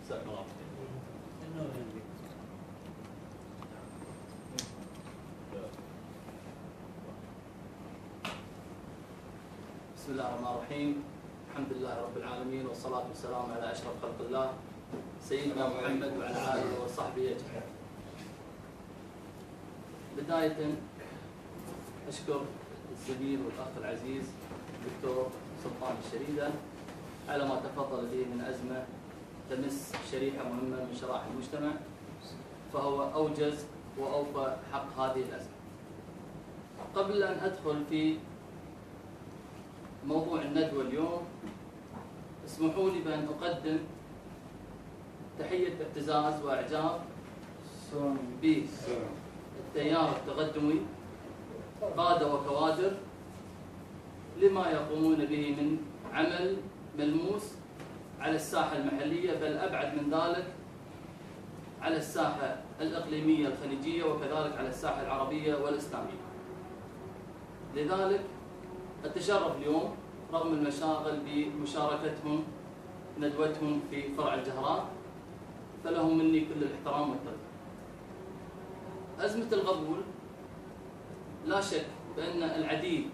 جزاك الله خير. بسم الله الرحمن الرحيم. الحمد لله رب العالمين والصلاة والسلام على أشرف خلق الله سيدنا محمد وعلى آله وصحبه أجمعين. بداية أشكر الزميل والأخ العزيز الدكتور سلطان الشريدة على ما تفضل به من أزمة تمس شريحة مهمة من شرائح المجتمع، فهو أوجز وأوفى حق هذه الأزمة. قبل أن أدخل في موضوع الندوة اليوم، اسمحوا لي بأن أقدم تحية اعتزاز وإعجاب بالتيار التقدمي قادة وكوادر لما يقومون به من عمل ملموس على الساحة المحلية، بل أبعد من ذلك على الساحة الإقليمية الخليجية وكذلك على الساحة العربية والإسلامية. لذلك أتشرف اليوم رغم المشاغل بمشاركتهم ندوتهم في فرع الجهراء، فلهم مني كل الاحترام والتقدير. أزمة القبول لا شك بأن العديد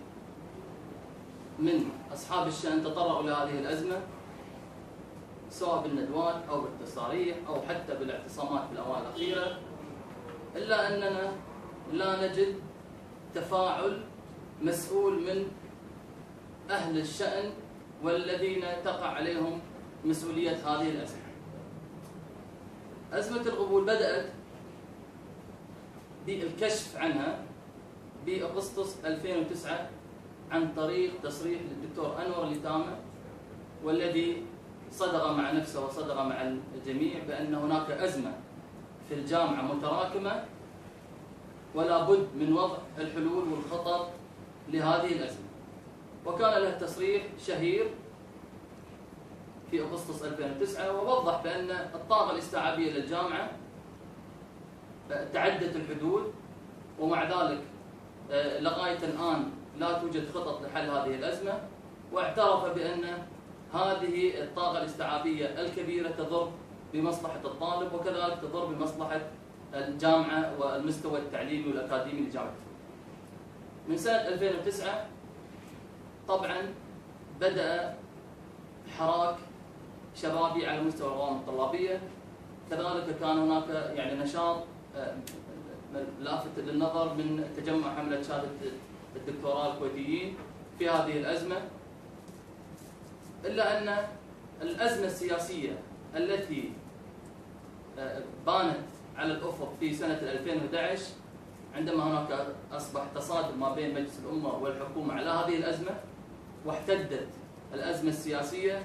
من أصحاب الشأن تطرقوا لهذه الأزمة سواء بالندوات أو بالتصاريح أو حتى بالاعتصامات في الأوائل الأخيرة، إلا أننا لا نجد تفاعل مسؤول من أهل الشأن والذين تقع عليهم مسؤولية هذه الأزمة. أزمة القبول بدأت بالكشف عنها بأغسطس 2009 عن طريق تصريح للدكتور أنور اليتامى، والذي صدق مع نفسه وصدق مع الجميع بأن هناك أزمة في الجامعة متراكمة ولا بد من وضع الحلول والخطط لهذه الأزمة. وكان له تصريح شهير في أغسطس 2009 ووضح بأن الطاقة الاستيعابية للجامعة تعدت الحدود، ومع ذلك لغاية الآن لا توجد خطط لحل هذه الأزمة، واعترف بأن هذه الطاقة الاستيعابية الكبيرة تضر بمصلحة الطالب وكذلك تضر بمصلحة الجامعة والمستوى التعليمي والأكاديمي للجامعة. من سنة 2009 طبعا بدأ حراك شبابي على مستوى الروابط الطلابية، كذلك كان هناك نشاط لافت للنظر من تجمع حملة شهادة الدكتوراه الكويتيين في هذه الأزمة، إلا أن الأزمة السياسية التي بانت على الأفق في سنة 2011 عندما هناك أصبح تصادم ما بين مجلس الأمة والحكومة على هذه الأزمة واحتدت الأزمة السياسية،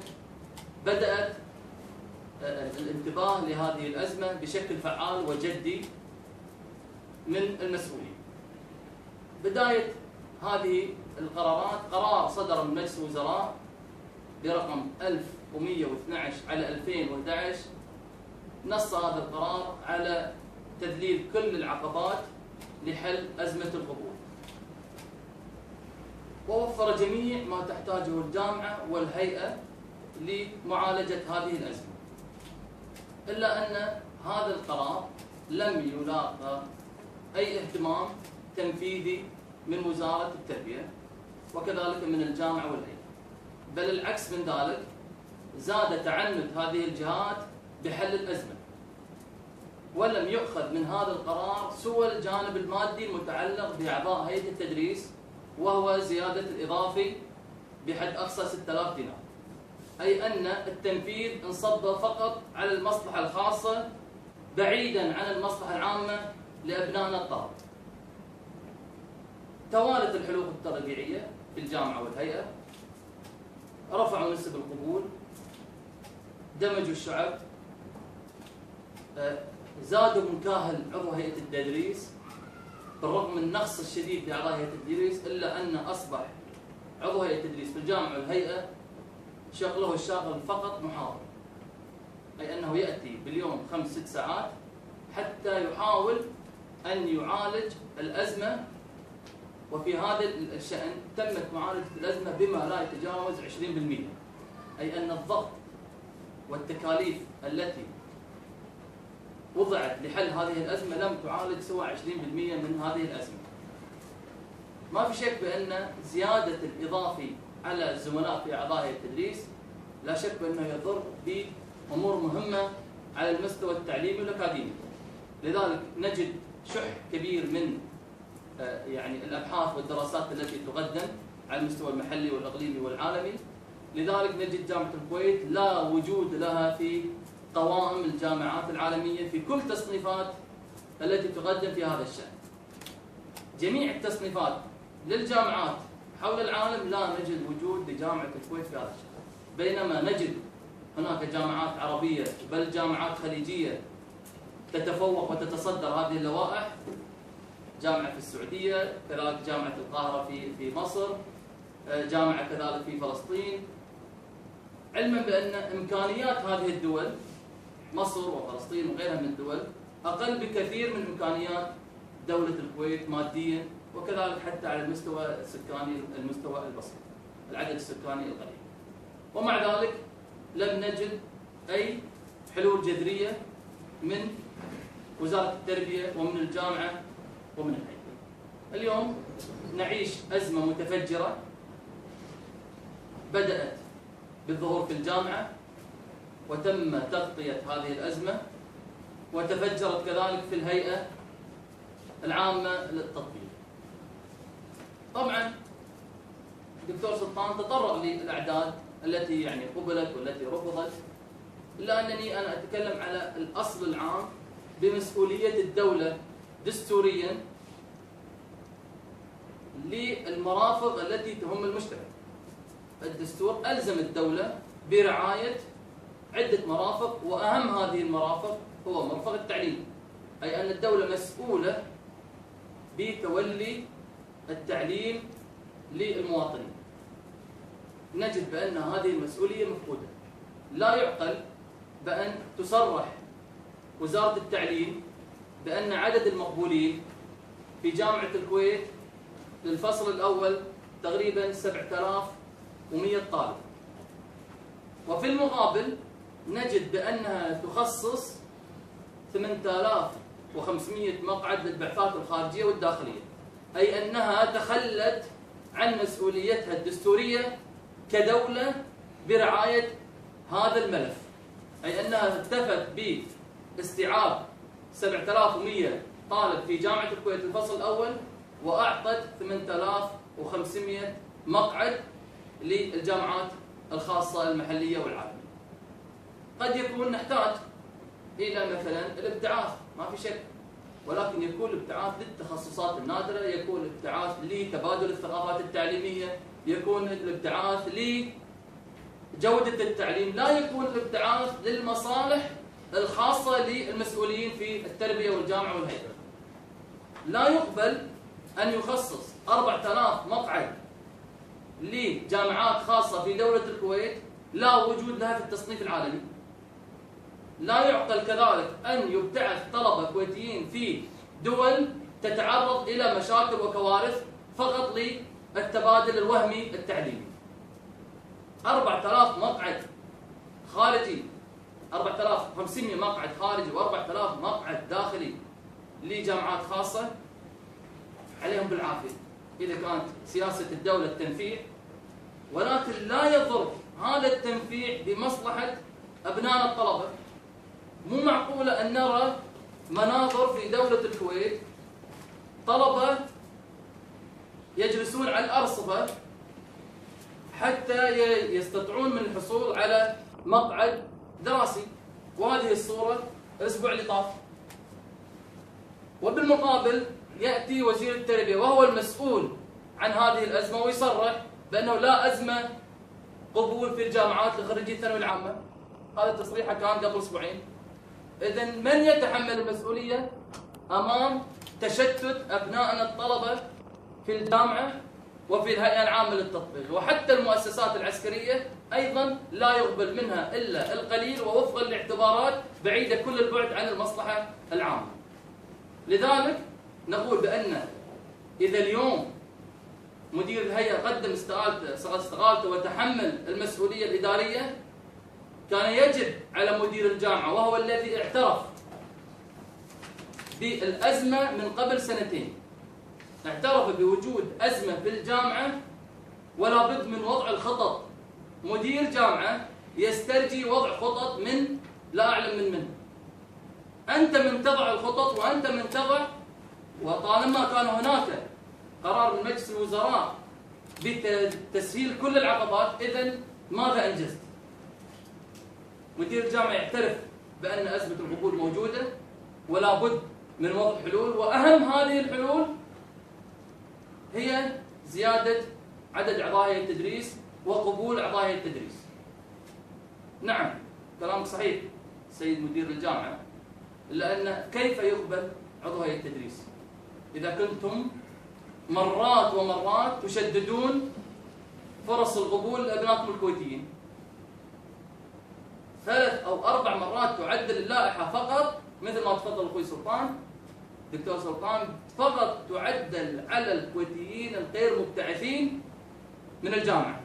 بدأت الانتباه لهذه الأزمة بشكل فعال وجدي من المسؤولين. بداية هذه القرارات قرار صدر من مجلس الوزراء برقم 1112 على 2011 نص هذا القرار على تذليل كل العقبات لحل أزمة القبول، ووفر جميع ما تحتاجه الجامعة والهيئة لمعالجة هذه الأزمة. إلا أن هذا القرار لم يلاقى أي اهتمام تنفيذي من وزارة التربية وكذلك من الجامعة والهيئة، بل العكس من ذلك، زاد تعنت هذه الجهات بحل الأزمة، ولم يؤخذ من هذا القرار سوى الجانب المادي المتعلق بأعضاء هيئة التدريس، وهو زيادة الإضافي بحد أقصى 6000 دينار، أي أن التنفيذ انصب فقط على المصلحة الخاصة بعيدا عن المصلحة العامة لأبنائنا الطلبة. توالت الحلول التربيعية في الجامعة والهيئة، رفعوا نسب القبول، دمجوا الشعب، زادوا من كاهل عضو هيئة التدريس بالرغم من النقص الشديد بأعضاء هيئة التدريس، إلا أن أصبح عضو هيئة التدريس في الجامعة والهيئة شغله الشاغل فقط محاضر، أي أنه يأتي باليوم 5-6 ساعات حتى يحاول أن يعالج الأزمة، وفي هذا الشأن تمت معالجة الأزمة بما لا يتجاوز 20%، أي أن الضغط والتكاليف التي وضعت لحل هذه الأزمة لم تعالج سوى 20% من هذه الأزمة. ما في شك بأن زيادة الإضافي على الزملاء في أعضاء هيئة التدريس لا شك بأنه يضر بأمور مهمة على المستوى التعليمي والأكاديمي. لذلك نجد شح كبير من يعني الأبحاث والدراسات التي تقدم على المستوى المحلي والإقليمي والعالمي. لذلك نجد جامعة الكويت لا وجود لها في قوائم الجامعات العالمية في كل تصنيفات التي تقدم في هذا الشأن. جميع التصنيفات للجامعات حول العالم لا نجد وجود لجامعة الكويت في هذا الشأن، بينما نجد هناك جامعات عربية بل جامعات خليجية تتفوق وتتصدر هذه اللوائح. جامعة في السعودية، كذلك جامعة القاهرة في مصر، جامعة كذلك في فلسطين، علما بأن إمكانيات هذه الدول مصر وفلسطين وغيرها من الدول أقل بكثير من إمكانيات دولة الكويت ماديا، وكذلك حتى على المستوى السكاني المستوى البسيط، العدد السكاني القليل. ومع ذلك لم نجد أي حلول جذرية من وزارة التربية ومن الجامعة ومن الهيئة. اليوم نعيش أزمة متفجرة بدأت بالظهور في الجامعة وتم تغطية هذه الأزمة وتفجرت كذلك في الهيئة العامة للتطبيق. طبعا الدكتور سلطان تطرق للأعداد التي يعني قبلت والتي رفضت، إلا أنني أنا أتكلم على الأصل العام بمسؤولية الدولة دستوريا للمرافق التي تهم المجتمع. الدستور ألزم الدولة برعاية عدة مرافق، وأهم هذه المرافق هو مرفق التعليم، أي أن الدولة مسؤولة بتولي التعليم للمواطنين. نجد بأن هذه المسؤولية مفقودة. لا يعقل بأن تصرح وزارة التعليم بأن عدد المقبولين في جامعة الكويت للفصل الأول تقريبا 7100 طالب، وفي المقابل نجد بأنها تخصص 8500 مقعد للبعثات الخارجية والداخلية، أي أنها تخلت عن مسؤوليتها الدستورية كدولة برعاية هذا الملف، أي أنها اكتفت باستيعاب 7100 طالب في جامعة الكويت الفصل الأول، وأعطت 8500 مقعد للجامعات الخاصة المحلية والعالمية. قد يكون نحتاج إلى مثلا الابتعاث، ما في شك، ولكن يكون الابتعاث للتخصصات النادرة، يكون الابتعاث لتبادل الثقافات التعليمية، يكون الابتعاث لجودة التعليم، لا يكون الابتعاث للمصالح الخاصة للمسؤولين في التربية والجامعة والهيئة. لا يقبل أن يخصص 4000 مقعد لجامعات خاصة في دولة الكويت لا وجود لها في التصنيف العالمي. لا يعقل كذلك أن يبتعث طلبة كويتيين في دول تتعرض إلى مشاكل وكوارث فقط للتبادل الوهمي التعليمي. 4000 مقعد خارجي، 4500 مقعد خارجي و4000 مقعد داخلي لجامعات خاصة، عليهم بالعافية إذا كانت سياسة الدولة التنفيع، ولكن لا يضر هذا التنفيع بمصلحة أبناء الطلبة. مو معقولة أن نرى مناظر في دولة الكويت طلبة يجلسون على الأرصفة حتى يستطيعون من الحصول على مقعد دراسي، وهذه الصورة الأسبوع اللي طاف. وبالمقابل يأتي وزير التربية وهو المسؤول عن هذه الأزمة ويصرح بأنه لا أزمة قبول في الجامعات لخريجي الثانوية العامة. هذا تصريحه كان قبل أسبوعين. إذن من يتحمل المسؤولية أمام تشتت أبنائنا الطلبة في الجامعة وفي الهيئة العامة للتطبيق؟ وحتى المؤسسات العسكرية أيضا لا يقبل منها إلا القليل ووفقا لاعتبارات بعيدة كل البعد عن المصلحة العامة. لذلك نقول بأن إذا اليوم مدير الهيئة قدم استقالته وتحمل المسؤولية الإدارية، كان يجب على مدير الجامعة، وهو الذي اعترف بالأزمة من قبل سنتين، اعترف بوجود أزمة في الجامعة ولا بد من وضع الخطط. مدير جامعة يسترجي وضع خطط من لا أعلم من. أنت من تضع الخطط وأنت من تضع، وطالما كان هناك قرار من مجلس الوزراء بتسهيل كل العقبات، إذن ماذا أنجزت؟ مدير الجامعة يعترف بأن أزمة القبول موجودة ولا بد من وضع حلول، وأهم هذه الحلول هي زيادة عدد أعضاء هيئة التدريس وقبول أعضاء هيئة التدريس. نعم كلامك صحيح سيد مدير الجامعة، لأن كيف يقبل عضو هيئة التدريس إذا كنتم مرات ومرات تشددون فرص القبول لأبنائكم الكويتيين؟ 3 أو 4 مرات تعدل اللائحة فقط، مثل ما تفضل أخوي سلطان دكتور سلطان، فقط تعدل على الكويتيين الغير مبتعثين من الجامعة.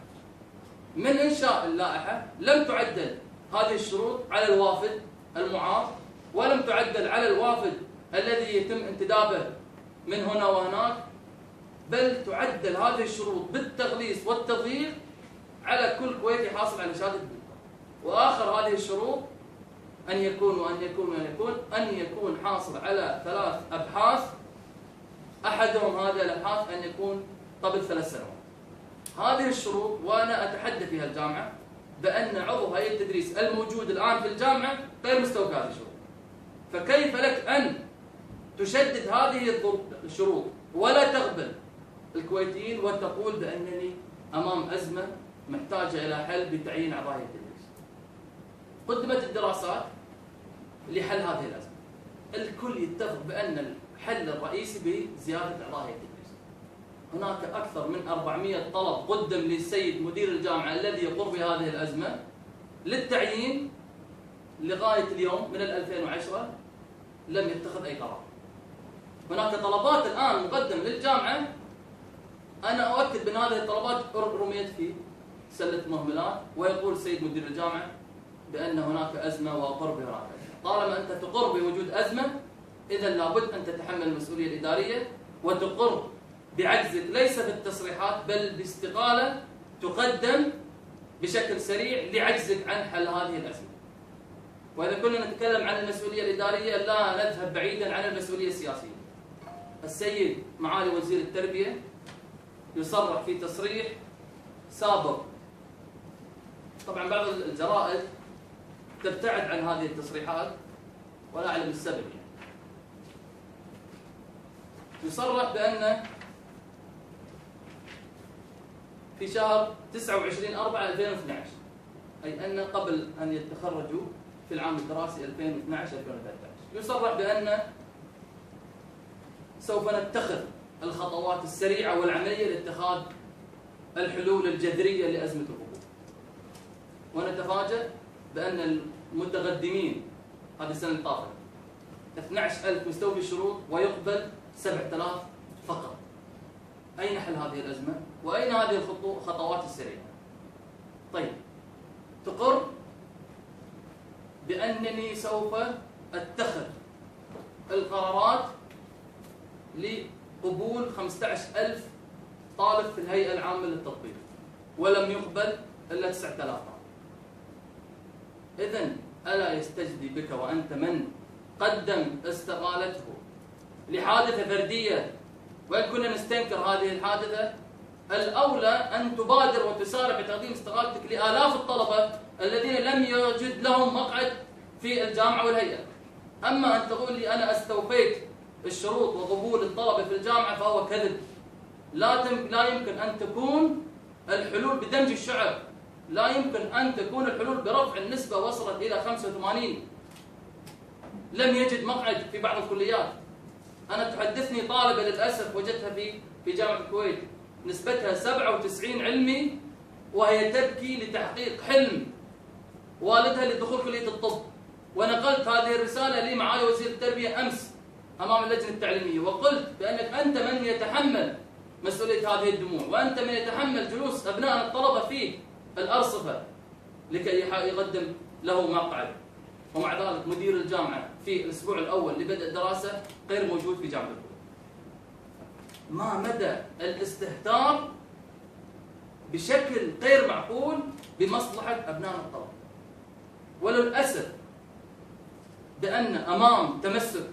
من إنشاء اللائحة لم تعدل هذه الشروط على الوافد المعار، ولم تعدل على الوافد الذي يتم انتدابه من هنا وهناك، بل تعدل هذه الشروط بالتغليظ والتضييق على كل كويتي حاصل على شهادة دكتور. وآخر هذه الشروط أن يكون حاصل على 3 أبحاث، أحدهم هذه الأبحاث أن يكون قبل 3 سنوات. هذه الشروط وأنا أتحدى فيها الجامعة بأن عضو هيئة التدريس الموجود الآن في الجامعة غير مستوفي هذه الشروط. فكيف لك أن تشدد هذه الشروط ولا تقبل الكويتيين وتقول بأنني أمام أزمة محتاجة إلى حل بتعيين أعضاء هيئة التدريس؟ قدمت الدراسات لحل هذه الأزمة، الكل يتفق بأن الحل الرئيسي بزيادة أعضاء هيئة التدريس. هناك أكثر من 400 طلب قدم للسيد مدير الجامعة الذي يقر بهذه الأزمة للتعيين، لغاية اليوم من 2010 لم يتخذ أي قرار. هناك طلبات الآن مقدمة للجامعة، أنا أؤكد بأن هذه الطلبات رميت في سلة مهملات، ويقول السيد مدير الجامعة بأن هناك أزمة وأقر بهناك أزمة. طالما أنت تقر بوجود أزمة، إذا لابد أن تتحمل المسؤولية الإدارية وتقر بعجزك، ليس في التصريحات بل باستقالة تقدم بشكل سريع لعجزك عن حل هذه الأزمة. وإذا كنا نتكلم عن المسؤولية الإدارية لا نذهب بعيدا عن المسؤولية السياسية. السيد معالي وزير التربية يصرح في تصريح سابق، طبعا بعض الجرائد تبتعد عن هذه التصريحات ولا أعلم السبب يعني. يصرح بأن في شهر 29/4/2012، أي أن قبل أن يتخرجوا في العام الدراسي 2012-2013، يصرح بأن سوف نتخذ الخطوات السريعة والعملية لاتخاذ الحلول الجذرية لأزمة القبول. ونتفاجأ بأن المتقدمين هذه السنة اللي طافت 12,000 مستوفي الشروط ويقبل 7,000 فقط. أين حل هذه الأزمة؟ وأين هذه الخطوات السريعة؟ طيب، تقر بأنني سوف أتخذ القرارات لقبول 15,000 طالب في الهيئة العامة للتطبيق، ولم يقبل إلا 9,000 طالب. إذن ألا يستجدي بك وأنت من قدم استقالته لحادثة فردية، وإن كنا نستنكر هذه الحادثة، الأولى أن تبادر وتسارع بتقديم استقالتك لآلاف الطلبة الذين لم يوجد لهم مقعد في الجامعة والهيئة. أما أن تقول لي أنا استوفيت الشروط وقبول الطلبة في الجامعة فهو كذب. لا يمكن أن تكون الحلول بدمج الشعب، لا يمكن أن تكون الحلول برفع النسبة وصلت إلى 85. لم يجد مقعد في بعض الكليات. أنا تحدثني طالبة للأسف وجدتها في جامعة الكويت نسبتها 97 علمي، وهي تبكي لتحقيق حلم والدها لدخول كلية الطب. ونقلت هذه الرسالة لمعالي وزير التربية أمس أمام اللجنة التعليمية، وقلت بأنك أنت من يتحمل مسؤولية هذه الدموع، وأنت من يتحمل جلوس أبناء الطلبة في الأرصفة لكي يقدم له مقعد، ومع ذلك مدير الجامعة في الأسبوع الأول لبدء الدراسة غير موجود في جامعة القبول. ما مدى الاستهتار بشكل غير معقول بمصلحة أبناء الطلبة. وللأسف بأن أمام تمسك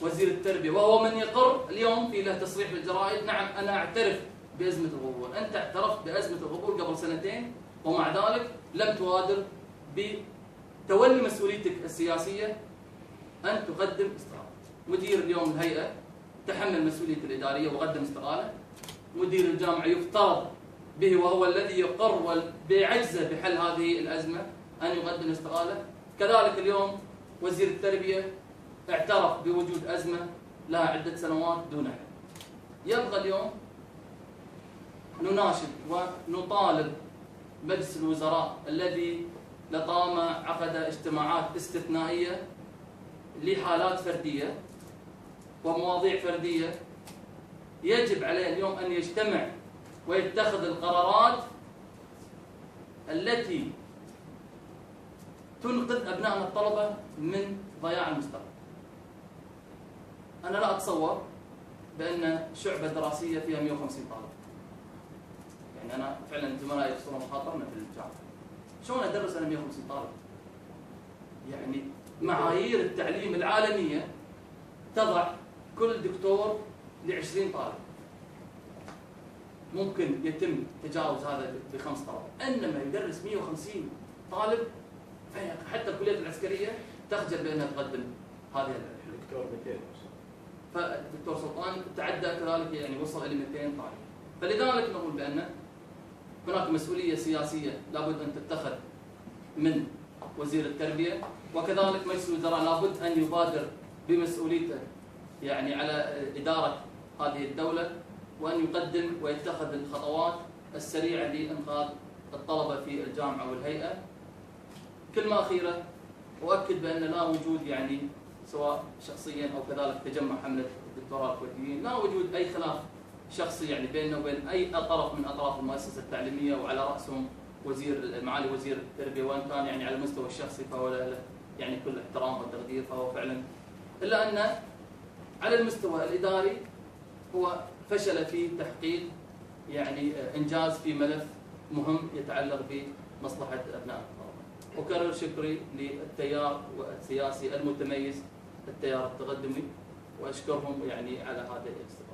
وزير التربية وهو من يقر اليوم في له تصريح بالجرائد: نعم أنا أعترف بأزمة القبول. أنت اعترفت بأزمة القبول قبل سنتين ومع ذلك لم تبادر بتولي مسؤوليتك السياسية أن تقدم استقالة. مدير اليوم الهيئة تحمل مسؤولية الإدارية وقدم استقالة. مدير الجامعة يفترض به وهو الذي يقر بعجزه بحل هذه الأزمة أن يقدم استقالة. كذلك اليوم وزير التربية اعترف بوجود أزمة لها عدة سنوات دون حل. يبقى اليوم نناشد ونطالب مجلس الوزراء الذي لطالما عقد اجتماعات استثنائية لحالات فردية ومواضيع فردية، يجب عليه اليوم أن يجتمع ويتخذ القرارات التي تنقذ أبنائنا الطلبة من ضياع المستقبل. أنا لا أتصور بأن شعبة دراسية فيها 150 طالب. يعني أنا فعلا زملائي يخسرون مخاطرنا في الجامعة. شلون أدرس أنا 150 طالب؟ يعني معايير التعليم العالمية تضع كل دكتور ل20 طالب. ممكن يتم تجاوز هذا ب5 طلبة، انما يدرس 150 طالب. حتى الكليات العسكريه تخجل بانها تقدم هذه الدكتور 200. فالدكتور سلطان تعدى كذلك، يعني وصل الى 200 طالب. فلذلك نقول بان هناك مسؤوليه سياسيه لابد ان تتخذ من وزير التربيه، وكذلك مجلس الوزراء لابد ان يبادر بمسؤوليته يعني على اداره هذه الدوله، وأن يقدم ويتخذ الخطوات السريعة لإنقاذ الطلبة في الجامعة والهيئة. كلمة أخيرة، أؤكد بأن لا وجود يعني سواء شخصيا أو كذلك تجمع حملة الدكتوراه الكويتيين، لا وجود أي خلاف شخصي يعني بيننا وبين أي طرف من أطراف المؤسسة التعليمية، وعلى رأسهم معالي وزير التربية، وإن كان يعني على المستوى الشخصي فهو له يعني كل احترام وتقدير، فهو فعلا، إلا أن على المستوى الإداري هو فشل في تحقيق يعني إنجاز في ملف مهم يتعلق بمصلحة أبناء الطلبة. أكرر شكري للتيار السياسي المتميز التيار التقدمي، وأشكرهم يعني على هذا الاستقبال.